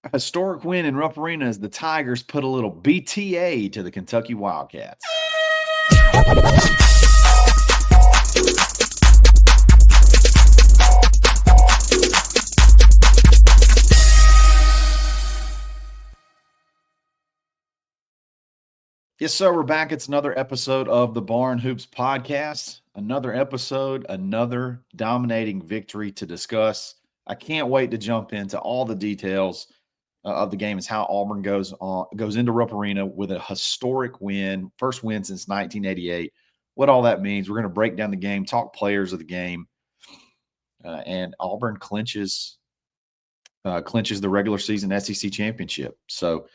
A historic win in Rupp Arena as the Tigers put a little BTA to the Kentucky Wildcats. Yes, sir. We're back. It's another episode of the Barn Hoops podcast. Another episode, another dominating victory to discuss. I can't wait to jump into all the details of the game. Is how Auburn goes into Rupp Arena with a historic win, first win since 1988. What all that means. We're going to break down the game, talk players of the game, and Auburn clinches the regular season SEC championship. So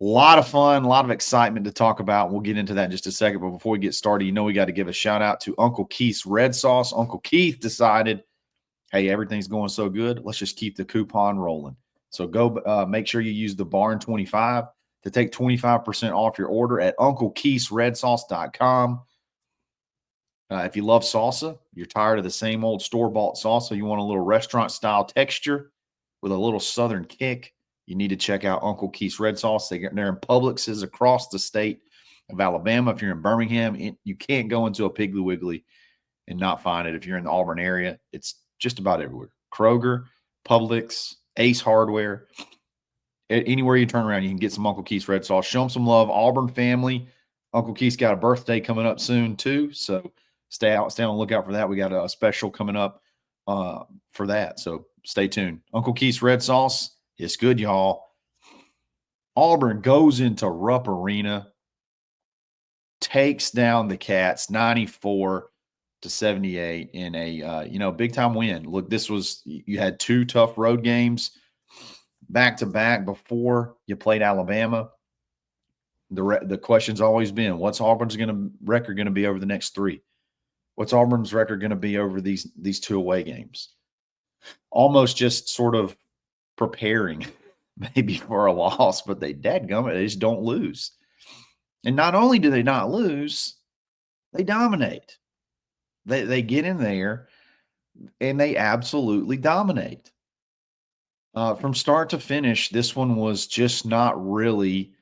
a lot of fun, a lot of excitement to talk about. We'll get into that in just a second. But before we get started, we got to give a shout out to Uncle Keith's Red Sauce. Uncle Keith decided, hey, everything's going so good. Let's just keep the coupon rolling. So go make sure you use the Barn25 to take 25% off your order at UncleKeith'sRedSauce.com. If you love salsa, you're tired of the same old store-bought salsa, you want a little restaurant-style texture with a little southern kick, you need to check out Uncle Keith's Red Sauce. They're in Publix's across the state of Alabama. If you're in Birmingham, you can't go into a Piggly Wiggly and not find it. If you're in the Auburn area, it's just about everywhere. Kroger, Publix, Ace Hardware. Anywhere you turn around, you can get some Uncle Keith's Red Sauce. Show them some love. Auburn family. Uncle Keith's got a birthday coming up soon, too. So stay on the lookout for that. We got a special coming up for that. So stay tuned. Uncle Keith's Red Sauce. It's good, y'all. Auburn goes into Rupp Arena, takes down the Cats 94-78 in a big time win. Look, you had two tough road games back to back before you played Alabama. The question's always been, what's Auburn's record going to be over the next three? What's Auburn's record going to be over these two away games? Almost just sort of preparing maybe for a loss, but they just don't lose. And not only do they not lose, they dominate. They get in there and they absolutely dominate. From start to finish, this one was just not really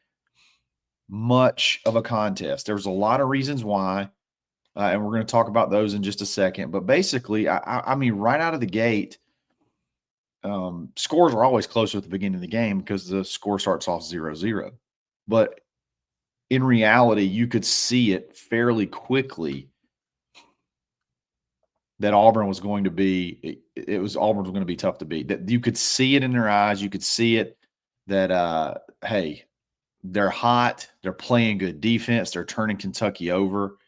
much of a contest. There's a lot of reasons why, and we're going to talk about those in just a second. But basically, I mean, right out of the gate, scores are always closer at the beginning of the game because the score starts off 0-0. But in reality, you could see it fairly quickly that Auburn was going to be tough to beat. That you could see it in their eyes. You could see it that hey, they're hot. They're playing good defense. They're turning Kentucky over.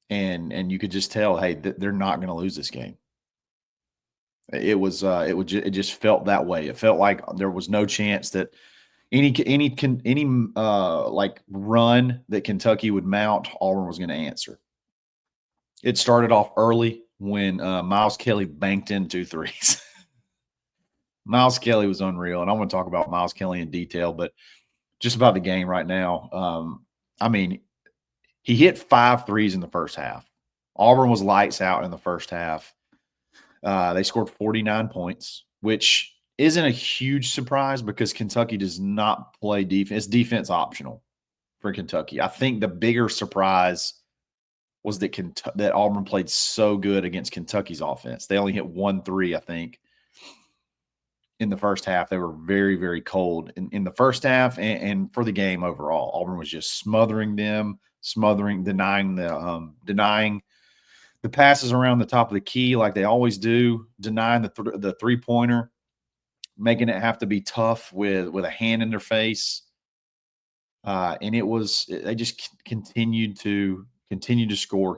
And you could just tell, hey, they're not going to lose this game. It just felt that way. It felt like there was no chance that any run that Kentucky would mount, Auburn was going to answer. It started off early when Miles Kelly banked in 2 threes. Miles Kelly was unreal, and I'm going to talk about Miles Kelly in detail, but just about the game right now. I mean, he hit 5 threes in the first half. Auburn was lights out in the first half. They scored 49 points, which isn't a huge surprise because Kentucky does not play defense. It's defense optional for Kentucky. I think the bigger surprise was that Auburn played so good against Kentucky's offense. They only hit 1 3, I think, in the first half. They were very, very cold in the first half and for the game overall. Auburn was just smothering them, denying the passes around the top of the key like they always do, denying the three-pointer, making it have to be tough with a hand in their face. And they just continued to score.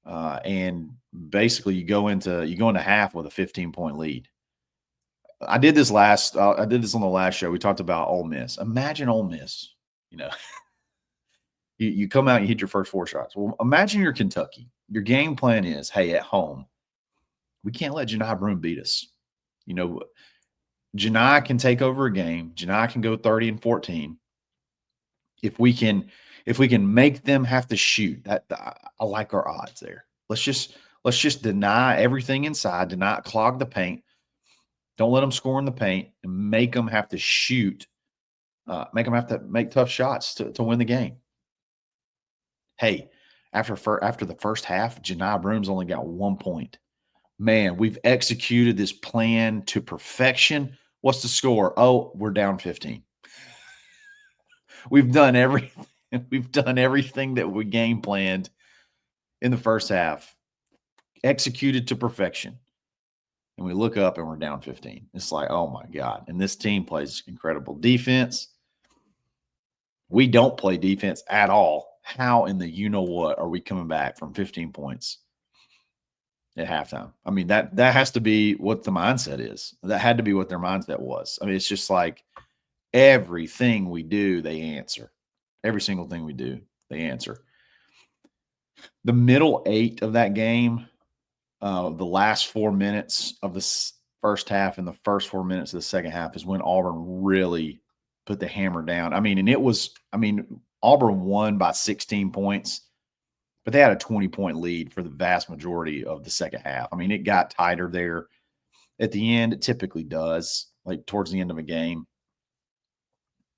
And basically you go into half with a 15-point lead. I did this on the last show. We talked about Ole Miss. Imagine Ole Miss, You come out and you hit your first 4 shots. Well, imagine you're Kentucky. Your game plan is, hey, at home, we can't let Janai Broome beat us. Janai can take over a game. Janai can go 30 and 14. If we can make them have to shoot, I like our odds there. Let's just deny everything inside, clog the paint. Don't let them score in the paint, and make them have to shoot. Make them have to make tough shots to win the game. Hey, after the first half, Janai Broom's only got 1 point. Man, we've executed this plan to perfection. What's the score? Oh, we're down 15. We've done everything. We've done everything that we game planned in the first half, executed to perfection. And we look up and we're down 15. It's like, oh my God. And this team plays incredible defense. We don't play defense at all. How in the you know what are we coming back from 15 points at halftime? I mean, that has to be what the mindset is. That had to be what their mindset was. I mean, it's just like everything we do, they answer. Every single thing we do, they answer. The middle 8 of that game, the last 4 minutes of the first half and the first 4 minutes of the second half is when Auburn really put the hammer down. I mean, Auburn won by 16 points, but they had a 20-point lead for the vast majority of the second half. I mean, it got tighter there at the end. It typically does, like towards the end of a game.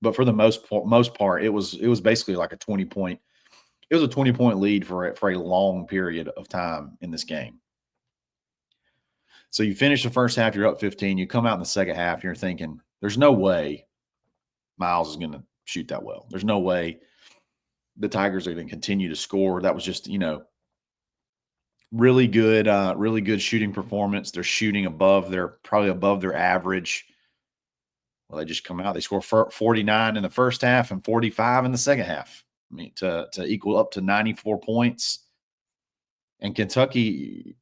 But for the most part, it was basically like a 20-point. It was a 20-point lead for a long period of time in this game. So you finish the first half, you're up 15. You come out in the second half, and you're thinking, there's no way Miles is going to shoot that well. There's no way the Tigers are going to continue to score. That was just, really good shooting performance. They're shooting probably above their average. Well, they just come out. They score 49 in the first half and 45 in the second half. I mean, to equal up to 94 points. And Kentucky,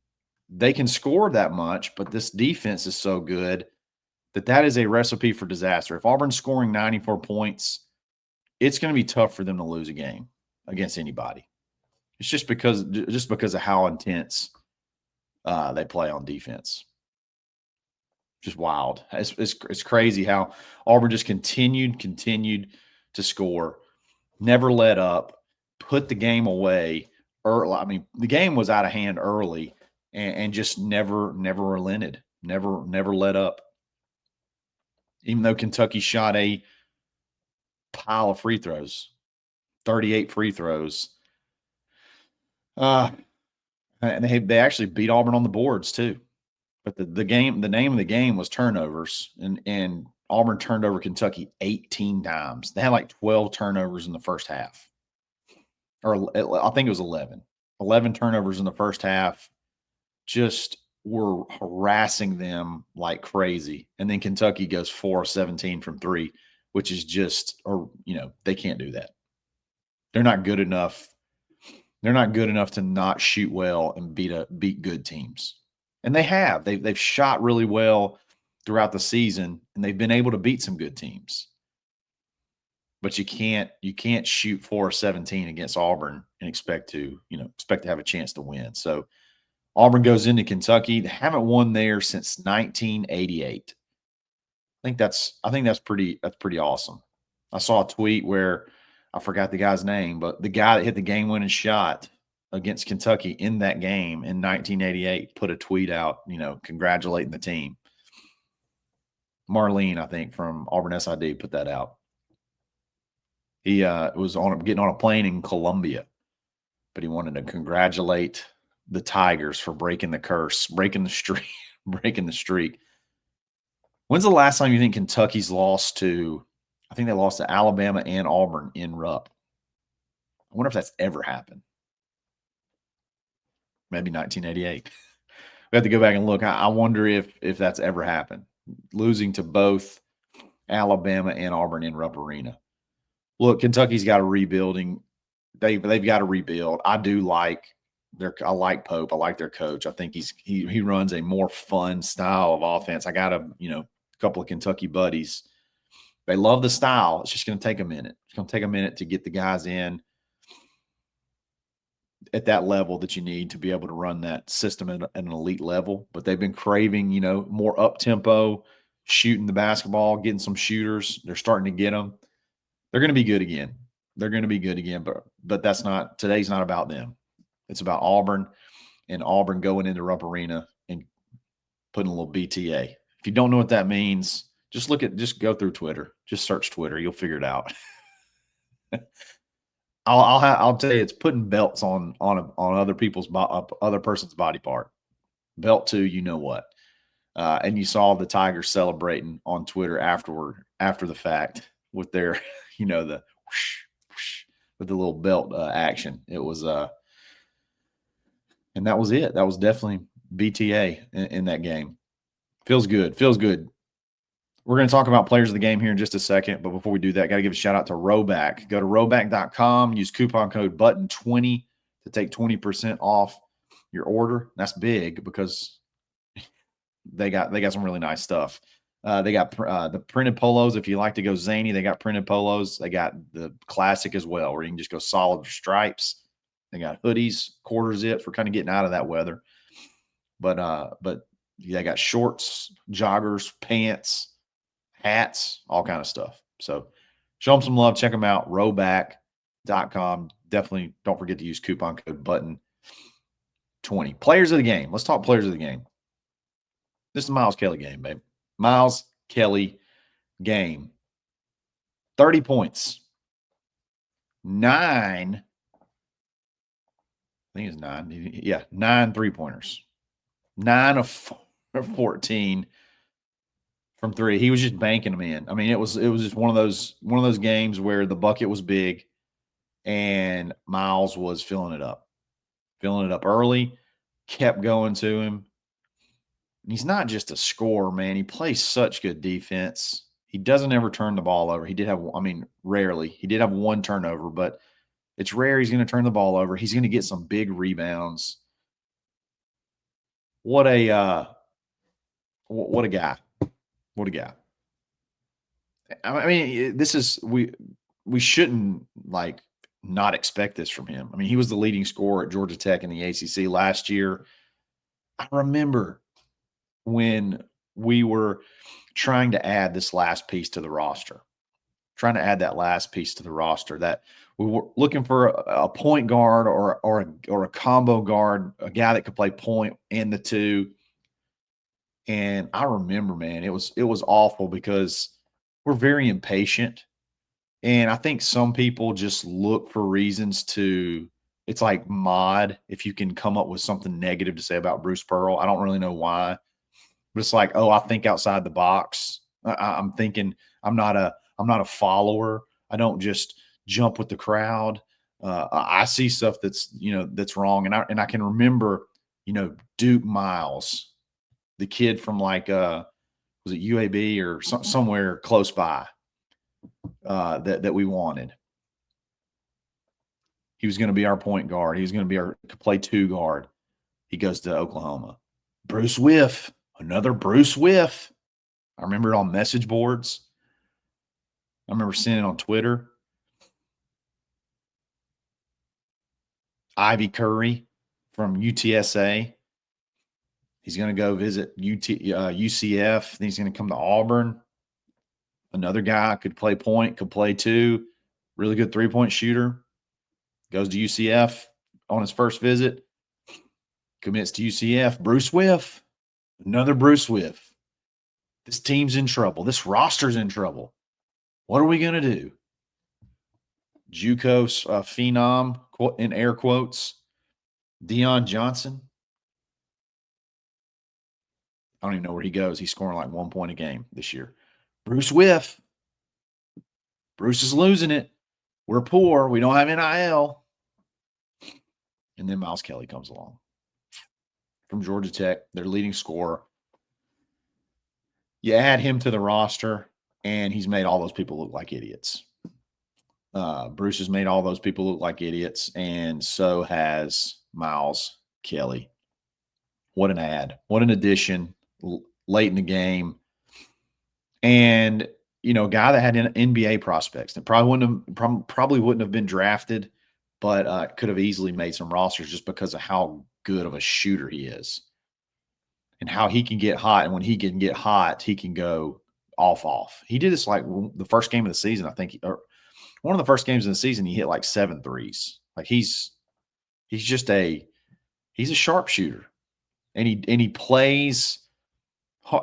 they can score that much, but this defense is so good that is a recipe for disaster. If Auburn's scoring 94 points, it's going to be tough for them to lose a game against anybody. It's just because of how intense they play on defense. Just wild. It's crazy how Auburn just continued to score, never let up, put the game away early. I mean, the game was out of hand early, and just never relented, never let up. Even though Kentucky shot a pile of free throws, 38 free throws. And they actually beat Auburn on the boards too. But the name of the game was turnovers, and Auburn turned over Kentucky 18 times. They had like 12 turnovers in the first half. Or I think it was 11. 11 turnovers in the first half. Just were harassing them like crazy. And then Kentucky goes 4 of 17 from 3, which is just, they can't do that. They're not good enough. They're not good enough to not shoot well and beat good teams. And they have. They've shot really well throughout the season, and they've been able to beat some good teams. But you can't shoot 4 of 17 against Auburn and expect to have a chance to win. So Auburn goes into Kentucky. They haven't won there since 1988. I think that's pretty awesome. I saw a tweet where I forgot the guy's name, but the guy that hit the game-winning shot against Kentucky in that game in 1988 put a tweet out, congratulating the team. Marlene, I think, from Auburn SID put that out. He was getting on a plane in Colombia, but he wanted to congratulate the Tigers for breaking the curse, breaking the streak. When's the last time you think Kentucky's lost to? I think they lost to Alabama and Auburn in Rupp. I wonder if that's ever happened. Maybe 1988. We have to go back and look. I wonder if that's ever happened. Losing to both Alabama and Auburn in Rupp Arena. Look, Kentucky's got a rebuilding. They've got to rebuild. I like Pope. I like their coach. I think he runs a more fun style of offense. I got a couple of Kentucky buddies. They love the style. It's just going to take a minute. It's going to take a minute to get the guys in at that level that you need to be able to run that system at an elite level. But they've been craving, more up-tempo, shooting the basketball, getting some shooters. They're starting to get them. They're going to be good again. But today's not about them. It's about Auburn, and Auburn going into Rupp Arena and putting a little BTA If you don't know what that means, just go through Twitter. Just search Twitter. You'll figure it out. I'll tell you, it's putting belts on other people's other person's body part. Belt to you know what. And you saw the Tigers celebrating on Twitter after the fact with their, the whoosh, whoosh, with the little belt action. It was and that was it. That was definitely BTA in that game. Feels good. Feels good. We're going to talk about players of the game here in just a second. But before we do that, got to give a shout out to Roback. Go to roback.com, use coupon code BUTTON20 to take 20% off your order. That's big because they got some really nice stuff. They got the printed polos. If you like to go zany, they got printed polos. They got the classic as well, where you can just go solid stripes. They got hoodies, quarter zips. We're kind of getting out of that weather. But they got shorts, joggers, pants, hats, all kind of stuff. So show them some love. Check them out. Roback.com. Definitely don't forget to use coupon code BUTTON20. Players of the game. Let's talk players of the game. This is a Miles Kelly game, babe. Miles Kelly game. 30 points. 9. I think it's 9. Yeah, 9 3-pointers. 9 of 14 from 3. He was just banking them in. I mean, it was just one of those games where the bucket was big and Miles was filling it up early, kept going to him. And he's not just a scorer, man. He plays such good defense. He doesn't ever turn the ball over. He did have, rarely. He did have one turnover, but it's rare he's going to turn the ball over. He's going to get some big rebounds. What a guy. What a guy. I mean, this is we shouldn't not expect this from him. I mean, he was the leading scorer at Georgia Tech in the ACC last year. I remember when we were trying to add this last piece to the roster, that we were looking for a point guard or a combo guard, a guy that could play point and the two. And I remember, man, it was awful because we're very impatient. And I think some people just look for reasons to, it's like mod, if you can come up with something negative to say about Bruce Pearl. I don't really know why. But it's like, oh, I think outside the box. I'm thinking I'm not a follower. I don't just jump with the crowd. I see stuff that's wrong. And I can remember, Duke Miles, the kid from was it UAB or somewhere close by that we wanted. He was going to be our point guard. He was going to be our play 2 guard. He goes to Oklahoma. Bruce Whiff. Another Bruce Whiff. I remember it on message boards. I remember seeing it on Twitter. Ivy Curry from UTSA. He's going to go visit UCF. Then he's going to come to Auburn. Another guy could play point, could play 2. Really good 3-point shooter. Goes to UCF on his first visit. Commits to UCF. Bruce Whiff. Another Bruce Whiff. This team's in trouble. This roster's in trouble. What are we going to do? JUCO phenom, in air quotes, Deion Johnson. I don't even know where he goes. He's scoring like 1 point a game this year. Bruce Whiff. Bruce is losing it. We're poor. We don't have NIL. And then Miles Kelly comes along from Georgia Tech, their leading scorer. You add him to the roster, and he's made all those people look like idiots. Bruce has made all those people look like idiots, and so has Miles Kelly. What an ad. What an addition late in the game. And, a guy that had NBA prospects that probably wouldn't have been drafted, but could have easily made some rosters just because of how good of a shooter he is and how he can get hot. And when he can get hot, he can go off. He did this like the first game of the season, I think, or one of the first games of the season, he hit like 7 threes. Like he's a sharpshooter, and he plays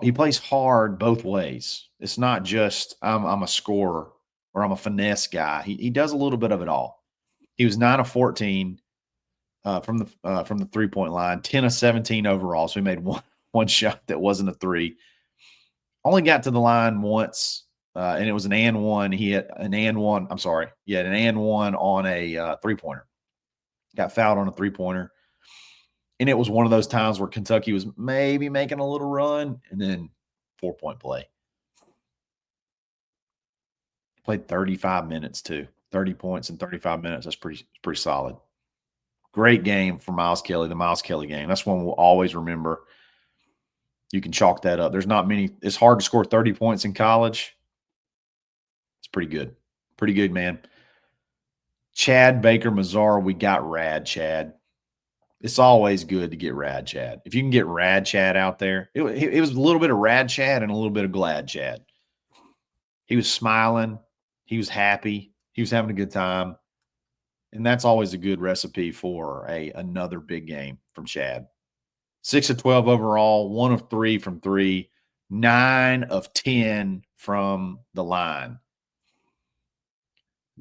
He plays hard both ways. It's not just I'm a scorer or I'm a finesse guy. He does a little bit of it all. He was 9 of 14 from the 3-point line, 10 of 17 overall. So he made one shot that wasn't a three. Only got to the line once, and it was an and one. He had an and one. I'm sorry, he had an and one on a 3-pointer. Got fouled on a 3-pointer. And it was one of those times where Kentucky was maybe making a little run, and then 4-point play. Played 35 minutes too. 30 points in 35 minutes. That's pretty solid. Great game for Miles Kelly, the Miles Kelly game. That's one we'll always remember. You can chalk that up. There's not many. It's hard to score 30 points in college. It's pretty good. Pretty good, man. Chad Baker-Mazara, we got Rad Chad. It's always good to get Rad Chad. If you can get Rad Chad out there, it was a little bit of Rad Chad and a little bit of Glad Chad. He was smiling. He was happy. He was having a good time. And that's always a good recipe for another big game from Chad. 6 of 12 overall, 1 of 3 from 3, 9 of 10 from the line.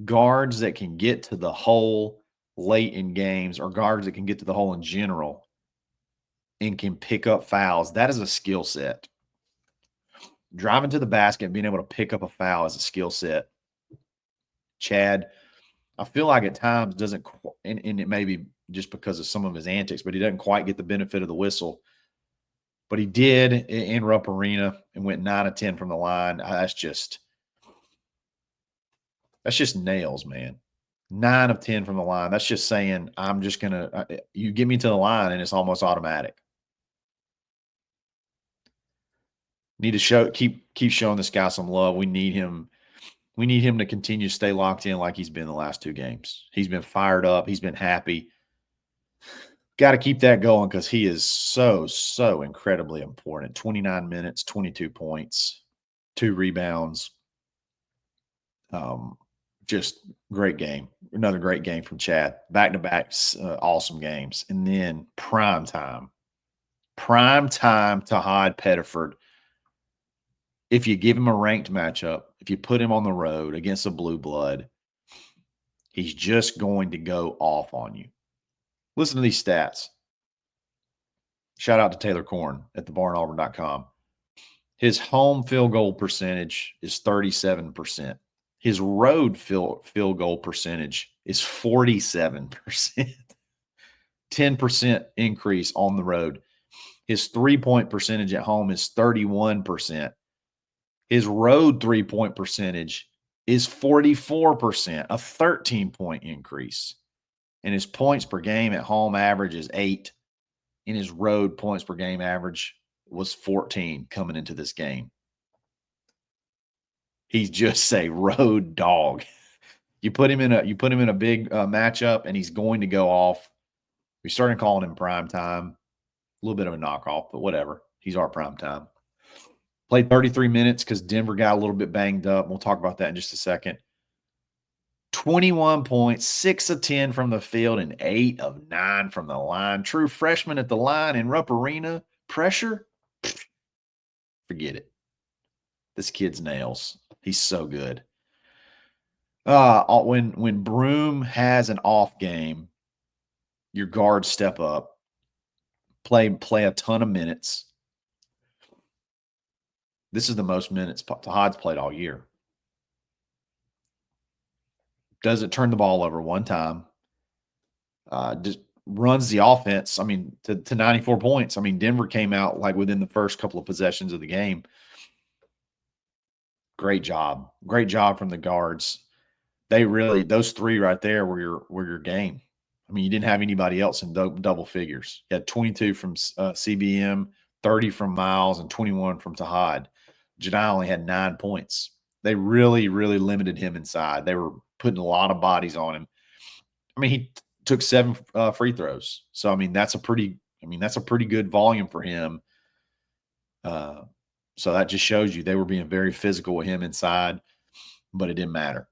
Guards that can get to the hole late in games, or guards that can get to the hole in general and can pick up fouls, that is a skill set. Driving to the basket and being able to pick up a foul is a skill set. Chad, I feel like at times doesn't, and it may be just because of some of his antics, but he doesn't quite get the benefit of the whistle. But he did in Rupp Arena and went 9 of 10 from the line. That's just nails, man. 9 of 10 from the line. That's just saying I'm just going to you get me to the line and it's almost automatic. Need to keep showing this guy some love. We need him. We need him to continue to stay locked in like he's been the last 2 games. He's been fired up. He's been happy. Got to keep that going because he is so incredibly important. 29 minutes, 22 points, 2 rebounds. Just great game. Another great game from Chad. Back-to-back awesome games. And then prime time. Prime time Tahaad Pettiford. If you give him a ranked matchup, if you put him on the road against a blue blood, he's just going to go off on you. Listen to these stats. Shout out to Taylor Korn at thebarnauburn.com. His home field goal percentage is 37%. His road field goal percentage is 47%. 10% increase on the road. His 3-point percentage at home is 31%. His road 3-point percentage is 44%, a 13-point increase. And his points per game at home average is 8. And his road points per game average was 14 coming into this game. He's just a road dog. You put him in a big matchup, and he's going to go off. We started calling him prime time. A little bit of a knockoff, but whatever. He's our prime time. Played 33 minutes because Denver got a little bit banged up. We'll talk about that in just a second. 21 points, 6 of 10 from the field, and 8 of 9 from the line. True freshman at the line in Rupp Arena. Pressure? Forget it. This kid's nails. He's so good. When Broom has an off game, your guards step up, play a ton of minutes. This is the most minutes Tahaad's played all year. Doesn't turn the ball over one time. Just runs the offense, to 94 points. Denver came out like within the first couple of possessions of the game. Great job. Great job from the guards. Those 3 right there were your game. You didn't have anybody else in double figures. You had 22 from CBM, 30 from Miles, and 21 from Tahaad. Jedi only had 9 points. They really limited him inside. They were putting a lot of bodies on him. He took 7 free throws. So that's a pretty good volume for him. So that just shows you they were being very physical with him inside, but it didn't matter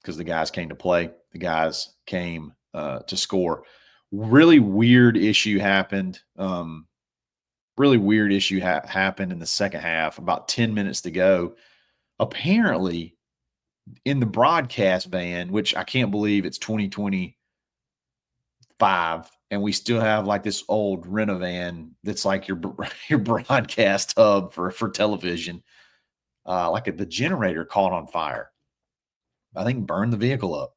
because the guys came to play. The guys came to score. Really weird issue happened really weird issue happened in the second half, about 10 minutes to go. Apparently, in the broadcast van, which I can't believe it's 2025, and we still have like this old Renovan that's like your your broadcast hub for television. The generator caught on fire. I think burned the vehicle up.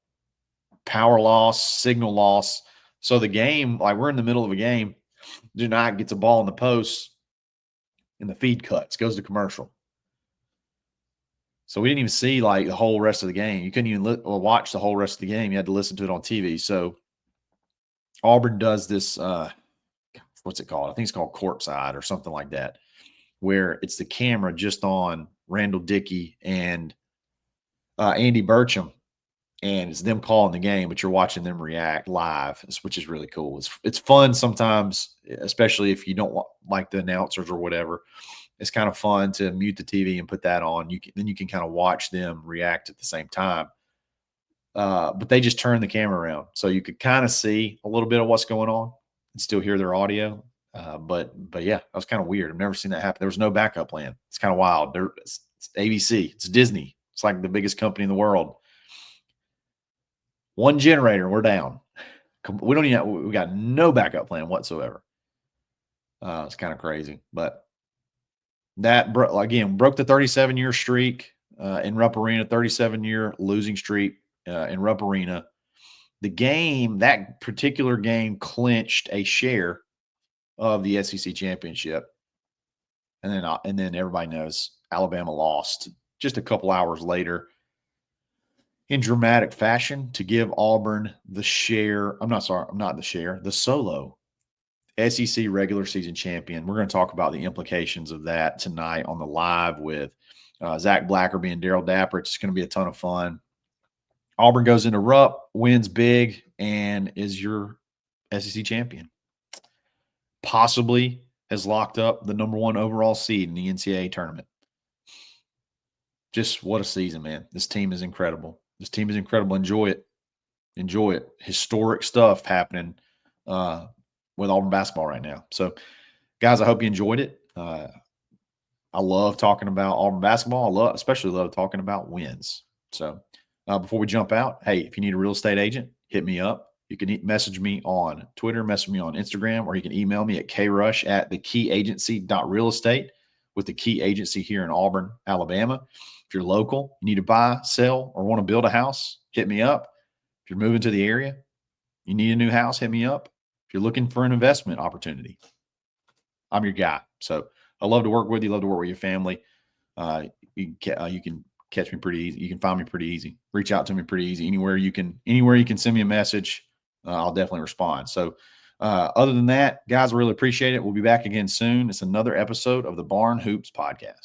Power loss, signal loss. So the game, like we're in the middle of a game, Denied gets a ball in the post, and the feed cuts, goes to commercial. So we didn't even see like the whole rest of the game. You couldn't even watch the whole rest of the game. You had to listen to it on TV. So Auburn does this. What's it called? I think it's called courtside or something like that, where it's the camera just on Randall Dickey and Andy Burcham, and it's them calling the game, but you're watching them react live, which is really cool. It's fun sometimes, especially if you don't like the announcers or whatever. It's kind of fun to mute the TV and put that on. Then you can kind of watch them react at the same time. But they just turn the camera around, so you could kind of see a little bit of what's going on and still hear their audio. But yeah, that was kind of weird. I've never seen that happen. There was no backup plan. It's kind of wild. It's ABC. It's Disney. It's like the biggest company in the world. One generator, we're down. We don't even. We got no backup plan whatsoever. It's kind of crazy, but that broke the 37-year streak in Rupp Arena, 37-year losing streak in Rupp Arena. That particular game clinched a share of the SEC championship, and then everybody knows Alabama lost just a couple hours later in dramatic fashion to give Auburn the solo SEC regular season champion. We're going to talk about the implications of that tonight on the live with Zach Blackerby and Daryl Dapper. It's going to be a ton of fun. Auburn goes into Rupp, wins big, and is your SEC champion. Possibly has locked up the number 1 overall seed in the NCAA tournament. Just what a season, man. This team is incredible. Enjoy it. Enjoy it. Historic stuff happening with Auburn basketball right now. So, guys, I hope you enjoyed it. I love talking about Auburn basketball. Especially love talking about wins. So, before we jump out, hey, if you need a real estate agent, hit me up. You can message me on Twitter, message me on Instagram, or you can email me at krush@thekeyagency.realestate with the Key Agency here in Auburn, Alabama. If you're local, you need to buy, sell, or want to build a house, hit me up. If you're moving to the area, you need a new house, hit me up. If you're looking for an investment opportunity, I'm your guy. So I love to work with you, love to work with your family. You can catch me pretty easy. You can find me pretty easy. Reach out to me pretty easy. Anywhere you can send me a message, I'll definitely respond. So other than that, guys, I really appreciate it. We'll be back again soon. It's another episode of the Barn Hoops Podcast.